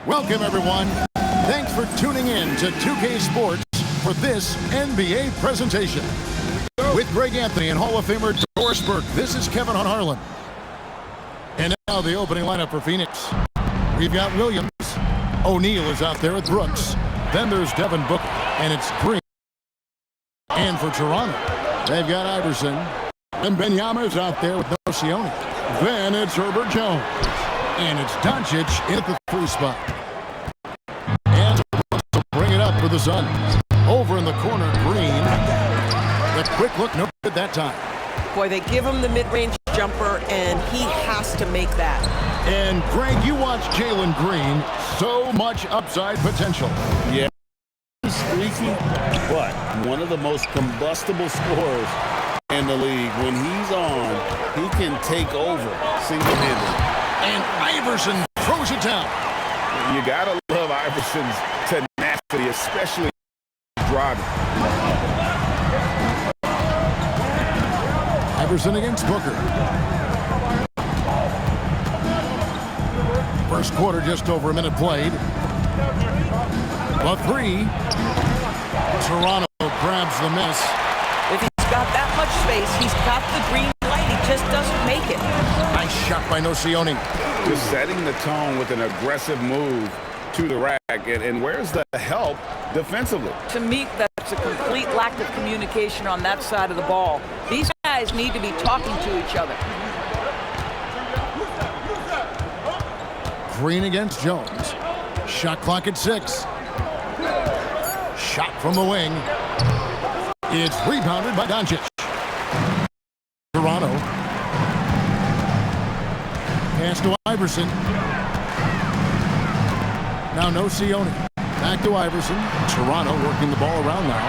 Welcome, everyone. Thanks for tuning in to 2K Sports for this NBA presentation. With Greg Anthony and Hall of Famer Doris Burke, this is Kevin Harlan. And now the opening lineup for Phoenix. We've got Williams. O'Neal is out there with Brooks. Then there's Devin Booker, and it's Green. And for Toronto, they've got Iverson. And Benyama's out there with Nocioni. Then it's Herbert Jones. And it's Doncic in at the 3 spot. And to bring it up for the Suns. Over in the corner, Green. The quick look, no good that time. Boy, they give him the mid-range jumper, and he has to make that. And, Greg, you watch Jalen Green. So much upside potential. Yeah. He's streaky, but one of the most combustible scorers in the league. When he's on, he can take over single-handedly. And Iverson throws it down. You gotta love Iverson's tenacity, especially driving. Iverson against Booker. First quarter, just over a minute played. A 3. Toronto grabs the miss. If he's got that much space, he's got the green light. He just doesn't make it. Nice shot by Nocioni. Just setting the tone with an aggressive move to the rack. And where's the help defensively? To me, that's a complete lack of communication on that side of the ball. These guys need to be talking to each other. Green against Jones. Shot clock at 6. Shot from the wing. It's rebounded by Doncic. Toronto. Pass to Iverson. Now Nocioni. Back to Iverson. Toronto working the ball around now.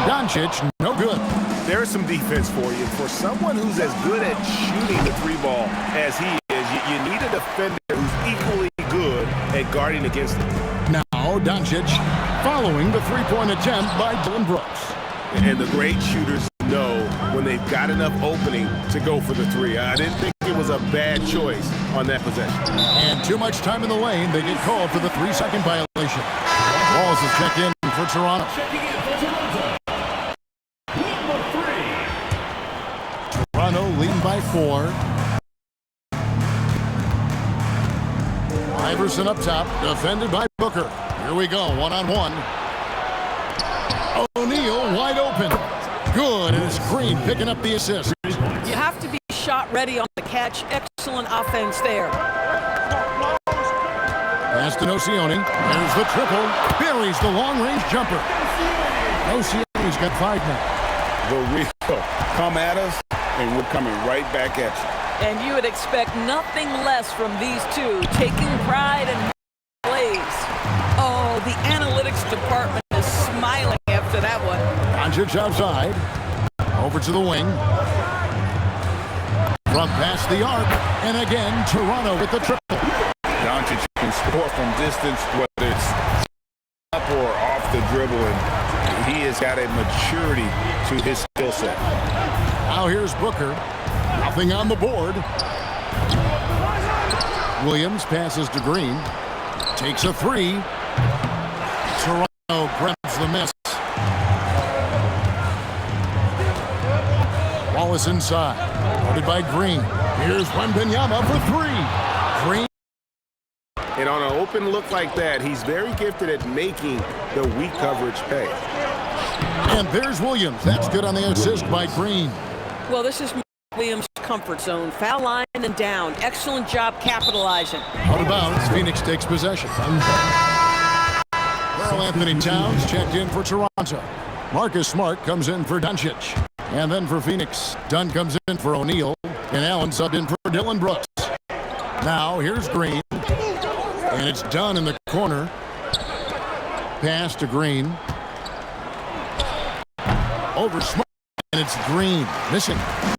Doncic, no good. There's some defense for you. For someone who's as good at shooting the 3 ball as he is, you need a defender who's equally good at guarding against it. Now Doncic following the 3-point attempt by Dylan Brooks. And the great shooters know when they've got enough opening to go for the 3. I didn't think it was a bad choice on that possession. And too much time in the lane. They get called for the 3-second violation. Walls is checked in for Toronto. Toronto leading by 4. Iverson up top, defended by Booker. Here we go, one-on-one. O'Neal wide open. Good, and it's Green picking up the assist. You have to be shot ready on the catch. Excellent offense there. Pass to Nocioni. There's the triple. Buries the long-range jumper. Nocioni's got 5 now. The real come at us, and we're coming right back at you. And you would expect nothing less from these two, taking pride in plays. Oh, the analytics department is smiling after that one. Doncic outside. Over to the wing. From past the arc. And again, Toronto with the triple. Doncic can score from distance, whether it's up or off the dribble, and he has got a maturity to his skill set. Now here's Booker. Nothing on the board. Williams passes to Green. Takes a 3. Toronto grabs the miss. Wallace inside. Guarded by Green. Here's Wembanyama for 3. Green. And on an open look like that, he's very gifted at making the weak coverage pay. And there's Williams. That's good on the assist by Green. Well, this is Williams' comfort zone. Foul line and down. Excellent job capitalizing. Out of bounds. Phoenix takes possession. Karl Anthony Towns checked in for Toronto. Marcus Smart comes in for Doncic. And then for Phoenix, Dunn comes in for O'Neal. And Allen subbed in for Dylan Brooks. Now here's Green. And it's Dunn in the corner. Pass to Green. Over Smart. And it's Green missing.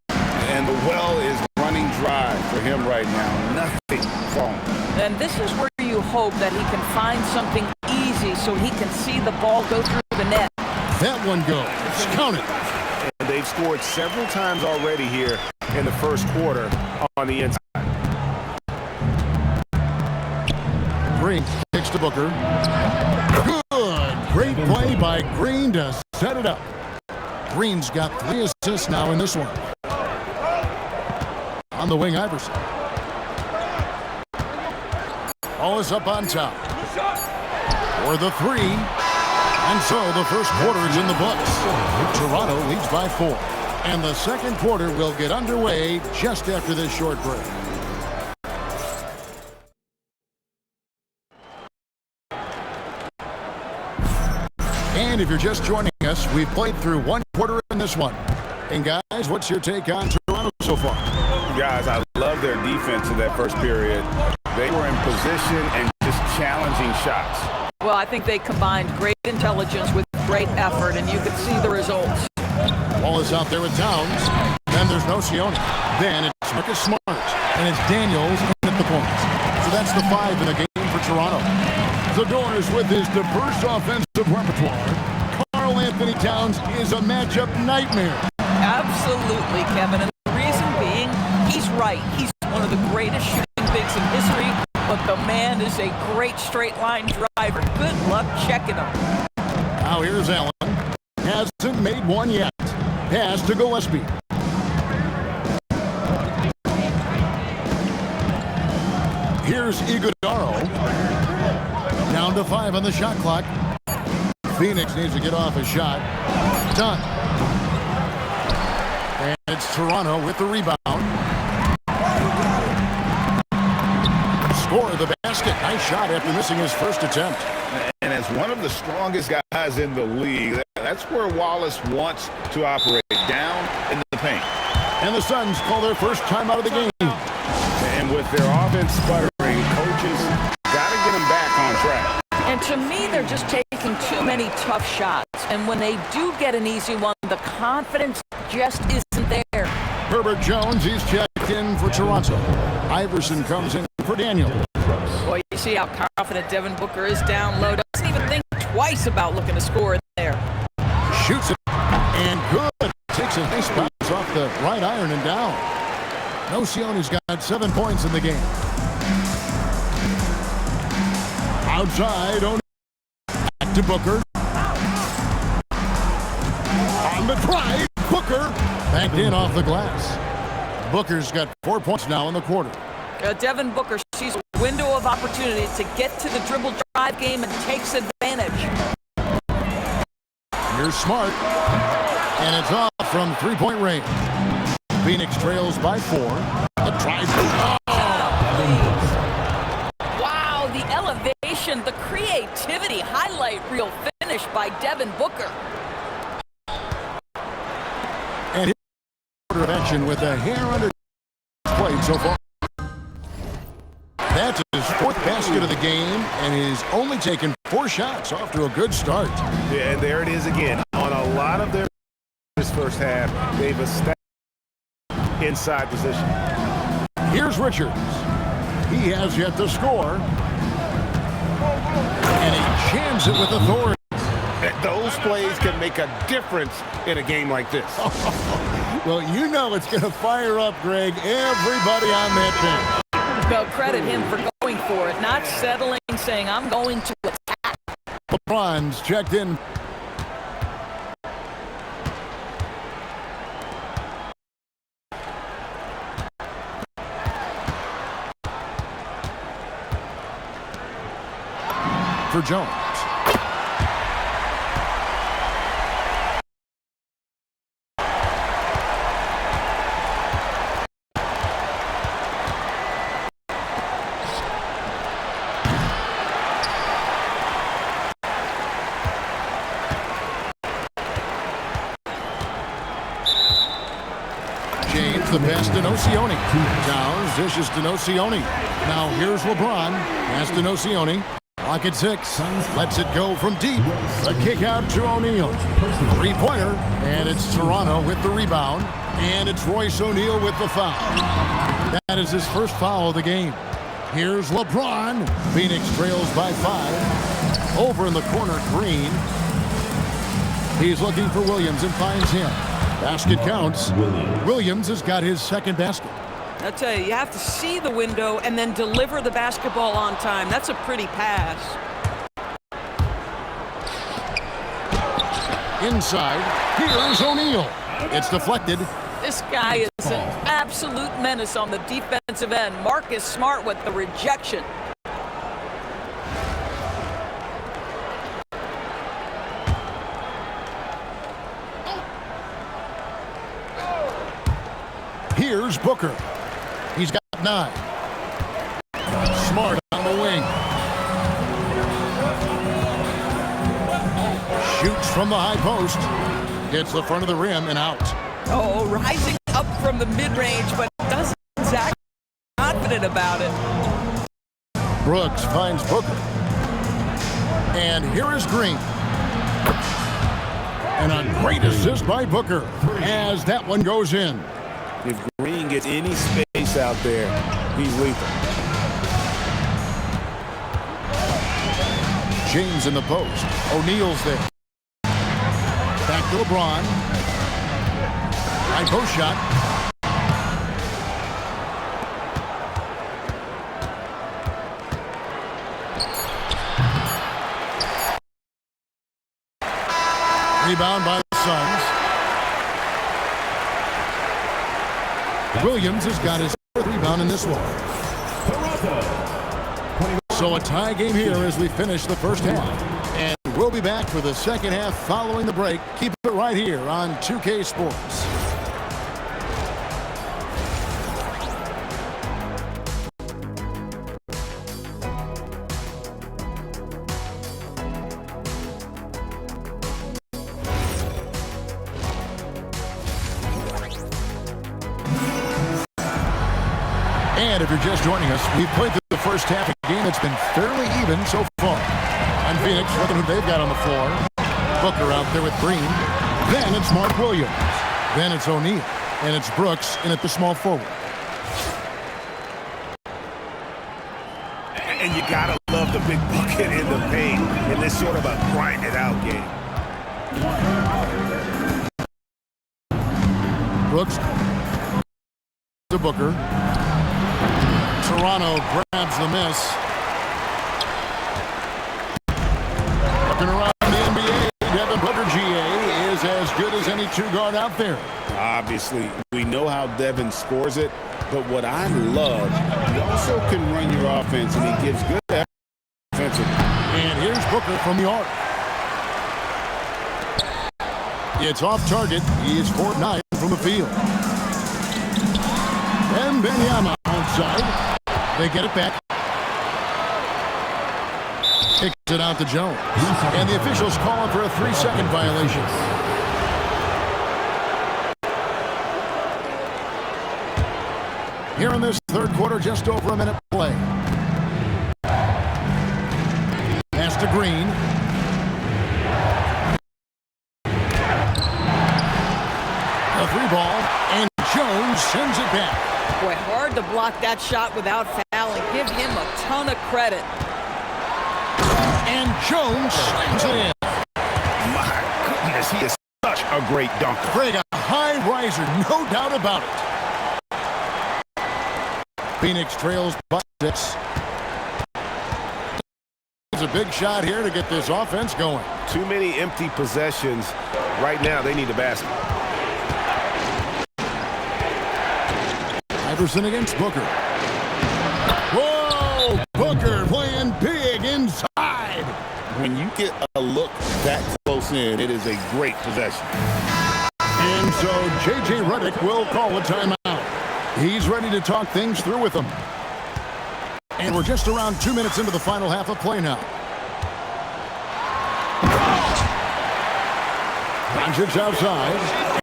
And the well is running dry for him right now. Nothing falling. And this is where you hope that he can find something easy so he can see the ball go through the net. That one goes. Count it. And they've scored several times already here in the first quarter on the inside. Green kicks to Booker. Good. Great play by Green to set it up. Green's got 3 assists now in this one. On the wing, Iverson. Ball is up on top. For the 3. And so the first quarter is in the books. Toronto leads by 4. And the second quarter will get underway just after this short break. And if you're just joining us, we've played through 1 quarter in this one. And guys, what's your take on Toronto so far? Guys, I love their defense in that first period. They were in position and just challenging shots. Well, I think they combined great intelligence with great effort, and you could see the results. Ball is out there with Towns. Then there's Nocioni. Then it's Marcus Smart. And it's Daniels at the point. So that's the 5 in the game for Toronto. The Doors with his diverse offensive repertoire. Karl Anthony Towns is a matchup nightmare. Absolutely, Kevin. And the reason being, he's right. He's one of the greatest shooting bigs in history, but the man is a great straight-line driver. Good luck checking him. Now here's Allen. Hasn't made one yet. Pass to Gillespie. Here's Iguodaro. Down to 5 on the shot clock. Phoenix needs to get off a shot. Done. And it's Toronto with the rebound. Score the basket. Nice shot after missing his first attempt. And as one of the strongest guys in the league, that's where Wallace wants to operate, down in the paint. And the Suns call their first time out of the game. And with their offense sputtering, coaches got to get them back on track. And to me, they're just taking too many tough shots. And when they do get an easy one, the confidence just isn't there. Herbert Jones, he's checked in for Toronto. Iverson comes in for Daniel. Boy, you see how confident Devin Booker is down low. Doesn't even think twice about looking to score there. Shoots it. And good. Takes a nice bounce off the right iron and down. Nocioni's got 7 points in the game. Outside, back to Booker. On the drive, Booker backed in off the glass. Booker's got 4 points now in the quarter. Devin Booker sees a window of opportunity to get to the dribble drive game and takes advantage. Here's Smart. And it's off from 3-point range. Phoenix trails by 4. The drive. Wow, the elevation, the creativity, highlight reel finish by Devin Booker. And his quarter of action with a hair under played so far. That's his 4th basket of the game, and he's only taken 4 shots. Off to a good start. Yeah, and there it is again. On a lot of their this first half, they've established inside position. Here's Richards. He has yet to score. And he jams it with authority. Those plays can make a difference in a game like this. Well, you know it's going to fire up, Greg, everybody on that bench. Well, credit him for going for it, not settling, saying, I'm going to attack. LeBron's checked in. For Jones. James, the pass to Nocioni. Towns dishes to Nocioni. Now here's LeBron. Pass to Nocioni. Clock at 6. Lets it go from deep. A kick out to O'Neal. 3-pointer. And it's Toronto with the rebound. And it's Royce O'Neal with the foul. That is his first foul of the game. Here's LeBron. Phoenix trails by 5. Over in the corner, Green. He's looking for Williams and finds him. Basket counts. Williams has got his second basket. I'll tell you, you have to see the window and then deliver the basketball on time. That's a pretty pass. Inside, here's O'Neal. It's deflected. This guy is an absolute menace on the defensive end. Marcus Smart with the rejection. Here's Booker. He's got 9. Smart on the wing. Shoots from the high post. Hits the front of the rim and out. Oh, rising up from the mid-range, but doesn't Zach confident about it. Brooks finds Booker. And here is Green. And a great assist by Booker as that one goes in. If Green gets any space out there, he's lethal. James in the post. O'Neal's there. Back to LeBron. High post shot. Rebound by the Suns. Williams has got his 4th rebound in this one. So a tie game here as we finish the first half. And we'll be back for the second half following the break. Keep it right here on 2K Sports. And if you're just joining us, we've played the first half of the game. It's been fairly even so far. On Phoenix, look at who they've got on the floor. Booker out there with Green. Then it's Mark Williams. Then it's O'Neal. And it's Brooks in at the small forward. And you gotta love the big bucket in the paint in this sort of a grind-it-out game. Brooks to Booker. Toronto grabs the miss. Looking around the NBA, Devin Booker, GA, is as good as any 2-guard out there. Obviously, we know how Devin scores it, but what I love, he also can run your offense, and he gives good effort defensively. And here's Booker from the arc. It's off target. He is 4-9 from the field. And Benyama outside. They get it back. Kicks it out to Jones. And the officials calling for a 3-second violation. Here in this third quarter, just over a minute play. Pass to Green. A 3-ball, and Jones sends it back. Boy, hard to block that shot without fouling. Give him a ton of credit. And Jones slams it in. My goodness, he is such a great dunker. Craig, a high riser, no doubt about it. Phoenix trails by 6. It's a big shot here to get this offense going. Too many empty possessions. Right now, they need a basket. Iverson against Booker. Whoa! Booker playing big inside. When you get a look that close in, it is a great possession. And so J.J. Redick will call a timeout. He's ready to talk things through with them. And we're just around 2 minutes into the final half of play now. Doncic outside.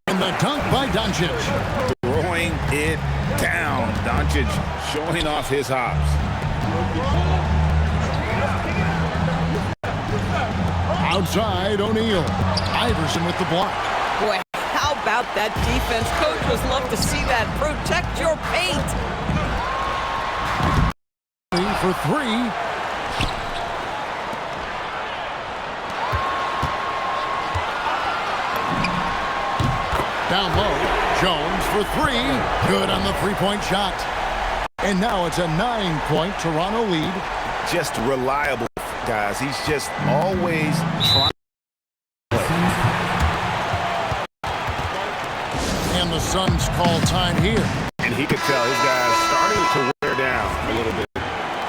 And the dunk by Doncic. Throwing it down. Doncic showing off his hops. Outside, O'Neal. Iverson with the block. Boy, how about that defense? Coach would love to see that. Protect your paint. For 3. Down low. Jones for three. Good on the three-point shot. And now it's a 9-point Toronto lead. Just reliable, guys. He's just always trying. And the Suns call time here. And he could tell his guys starting to wear down a little bit.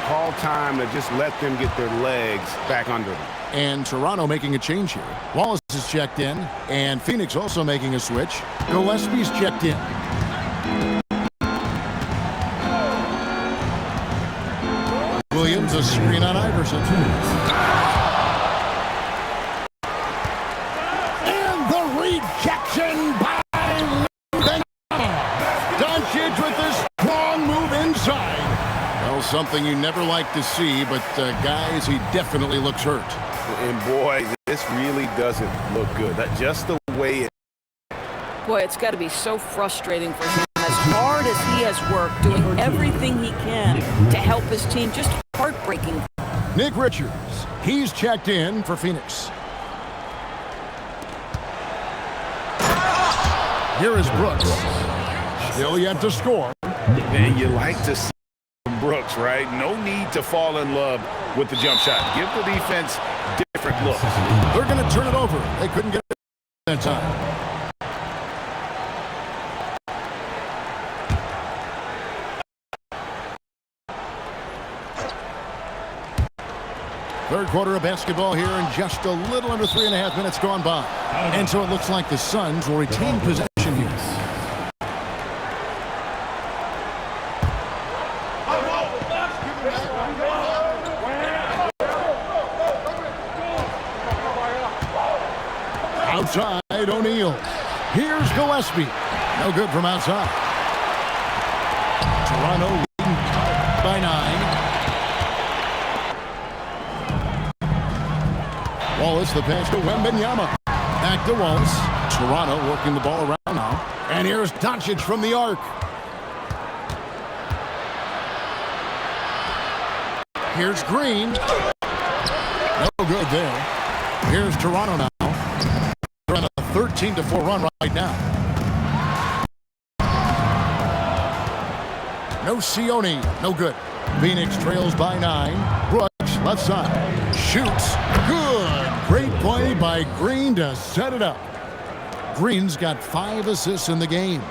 Call time to just let them get their legs back under them. And Toronto making a change here. Wallace is checked in, and Phoenix also making a switch. Gillespie's checked in. Williams, a screen on Iverson. And the rejection by Doncic with this strong move inside. Well, something you never like to see, but guys, he definitely looks hurt. And boy, this really doesn't look good. That just the way it. Boy, it's got to be so frustrating for him. As hard as he has worked, doing everything he can to help his team, just heartbreaking. Nick Richards, he's checked in for Phoenix. Here is Brooks. Still yet to score. And you like to see Brooks, right? No need to fall in love with the jump shot. Give the defense different looks. They're going to turn it over. They couldn't get it that time. Third quarter of basketball here, and just a little under 3.5 minutes gone by. And so it looks like the Suns will retain possession here. Outside, O'Neal. Here's Gillespie. No good from outside. Toronto leading by 9. Wallace, the pass to Wembanyama. Back to Wallace. Toronto working the ball around now. And here's Doncic from the arc. Here's Green. No good there. Here's Toronto now. They're on a 13-4 run right now. No Sione. No good. Phoenix trails by 9. Brooks, left side. Shoots. Good. Great play by Green to set it up. Green's got 5 assists in the game.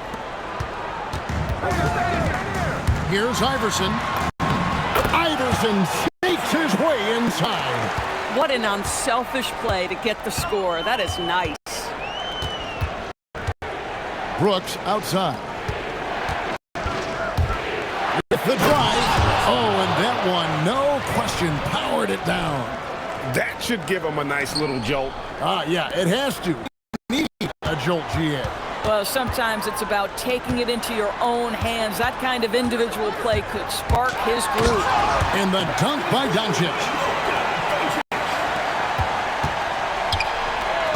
Here's Iverson. Iverson sneaks his way inside. What an unselfish play to get the score. That is nice. Brooks outside. With the drive. Oh, and that one, no question, powered it down. That should give him a nice little jolt. Yeah, it has to. Need a jolt, GA. Well, sometimes it's about taking it into your own hands. That kind of individual play could spark his groove. And the dunk by Doncic.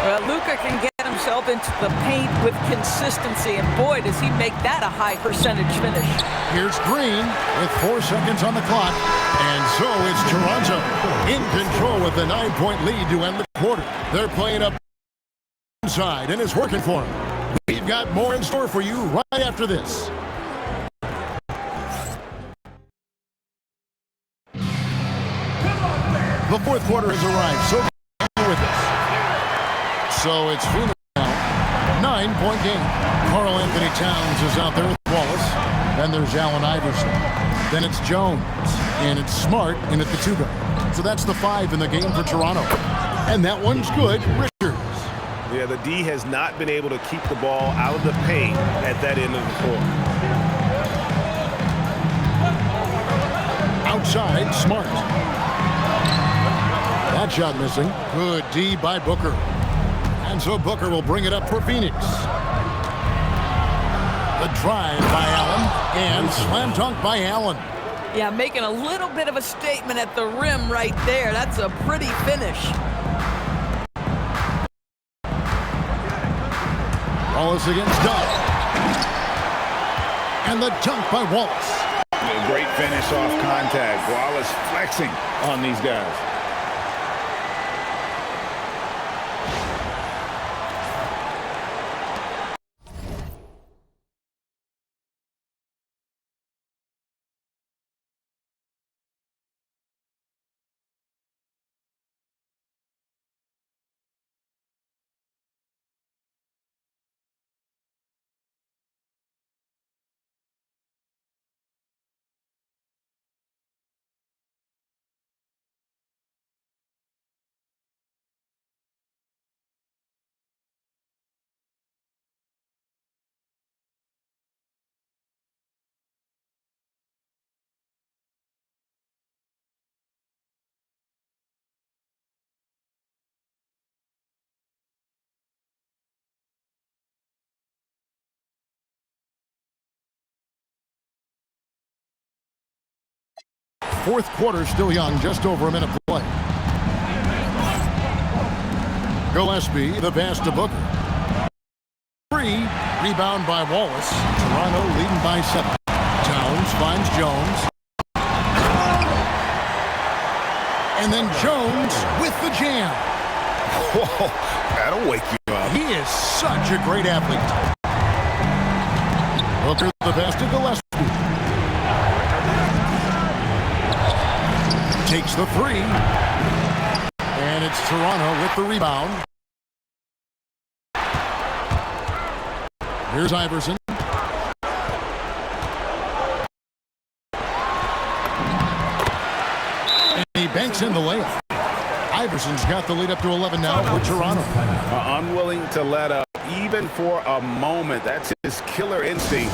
Well, Luka can get himself into the paint with consistency, and boy, does he make that a high percentage finish. Here's Green with 4 seconds on the clock, and so it's Toronto in control with the 9-point lead to end the quarter. They're playing up inside, and it's working for them. We've got more in store for you right after this. The fourth quarter has arrived, so with us. So it's Phoenix now, 9-point game. Karl Anthony Towns is out there with Wallace. Then there's Allen Iverson. Then it's Jones. And it's Smart in at the 2 guard. So that's the 5 in the game for Toronto. And that one's good. Richards. Yeah, the D has not been able to keep the ball out of the paint at that end of the court. Outside, Smart. That shot missing. Good D by Booker. And so Booker will bring it up for Phoenix. The drive by Allen and slam dunk by Allen. Yeah, making a little bit of a statement at the rim right there. That's a pretty finish. Wallace against Dunk. And the dunk by Wallace. A great finish off contact. Wallace flexing on these guys. fourth quarter still young, just over a minute to play. Gillespie, the pass to Booker. 3, rebound by Wallace. Toronto leading by 7. Towns finds Jones. And then Jones with the jam. Whoa, that'll wake you up. He is such a great athlete. Booker the pass to Gillespie. Takes the 3. And it's Toronto with the rebound. Here's Iverson. And he banks in the layup. Iverson's got the lead up to 11 now for Toronto. Unwilling to let up even for a moment. That's his killer instinct,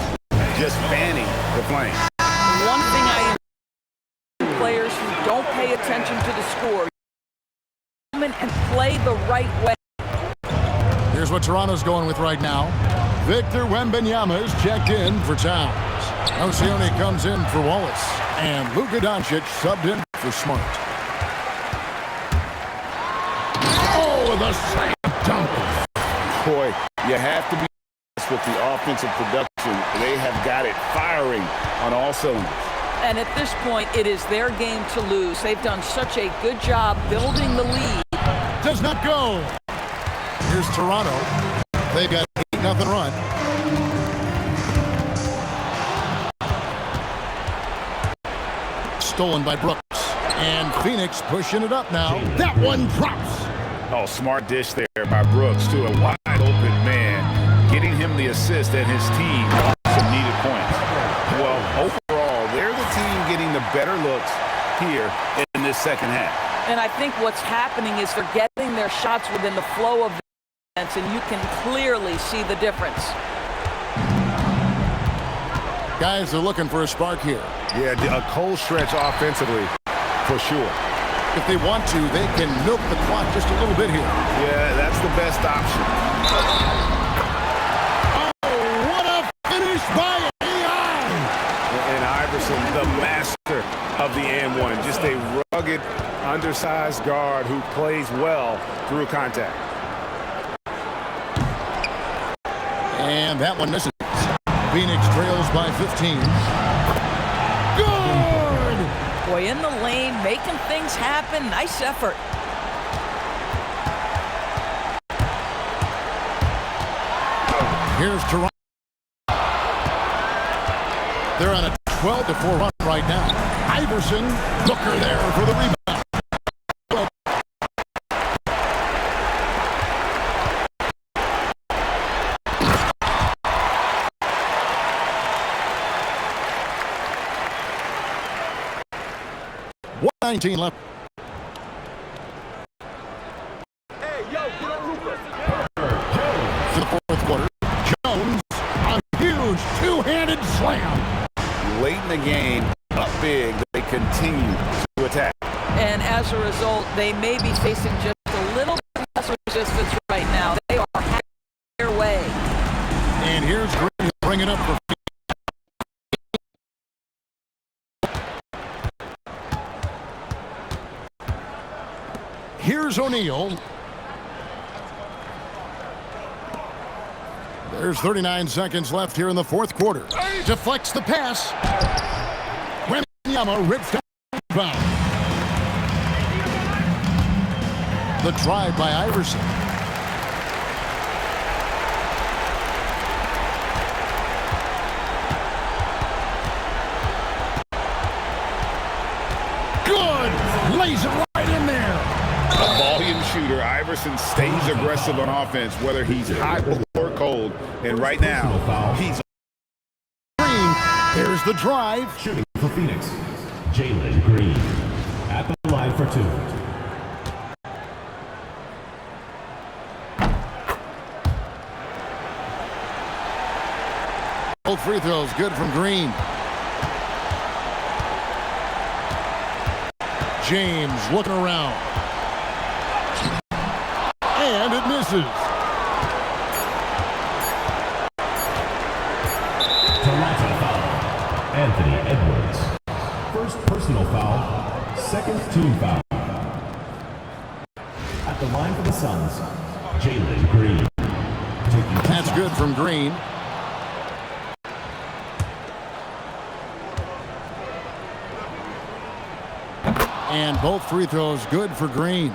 just fanning the flame. One thing I players who don't pay attention to the score and play the right way. Here's what Toronto's going with right now. Victor Wembanyama is checked in for Towns. Nocioni comes in for Wallace. And Luka Doncic subbed in for Smart. Oh, the slam dunk. Boy, you have to be with the offensive production. They have got it firing on all cylinders. And at this point, it is their game to lose. They've done such a good job building the lead. Does not go. Here's Toronto. They've got 8-0 run. Stolen by Brooks. And Phoenix pushing it up now. That one drops. Oh, smart dish there by Brooks to a wide open man, getting him the assist and his team some needed points. Well, overall, they're the team getting the better looks here in this second half. And I think what's happening is they're getting their shots within the flow of the defense, and you can clearly see the difference. Guys are looking for a spark here. Yeah, a cold stretch offensively, for sure. If they want to, they can milk the clock just a little bit here. Yeah, that's the best option. Oh, what a finish by AI! And Iverson, the master of the and one. Just a rugged, undersized guard who plays well through contact. And that one misses. Phoenix trails by 15. Good! Boy, in the lane, making things happen. Nice effort. Here's Toronto. They're on a 12-4 run right now. Iverson, Booker there for the rebound. $1:19 left. Hey, yo, get on Luka. For the fourth quarter, Jones, a huge two-handed slam. Late in the game, up big, they continue to attack. And as a result, they may be facing just a little bit less resistance right now. They are having their way. And here's Green bring it up for Here's O'Neal. There's 39 seconds left here in the fourth quarter. Deflects the pass. Wembanyama rips down the rebound. The drive by Iverson. Good! Lays it right in there. A volume shooter, Iverson stays aggressive on offense, whether he's hot or cold. And right now, he's Green. There's the drive. Shooting for Phoenix, Jalen Green at the line for 2. Both free throws good from Green. James looking around. And it misses. Toronto foul, Anthony Edwards. First personal foul, second team foul. At the line for the Suns, Jalen Green. That's good from Green. And both free throws good for Green.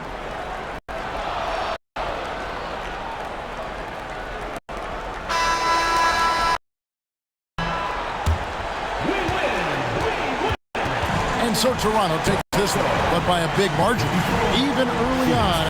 And so Toronto takes this one, but by a big margin. Even early on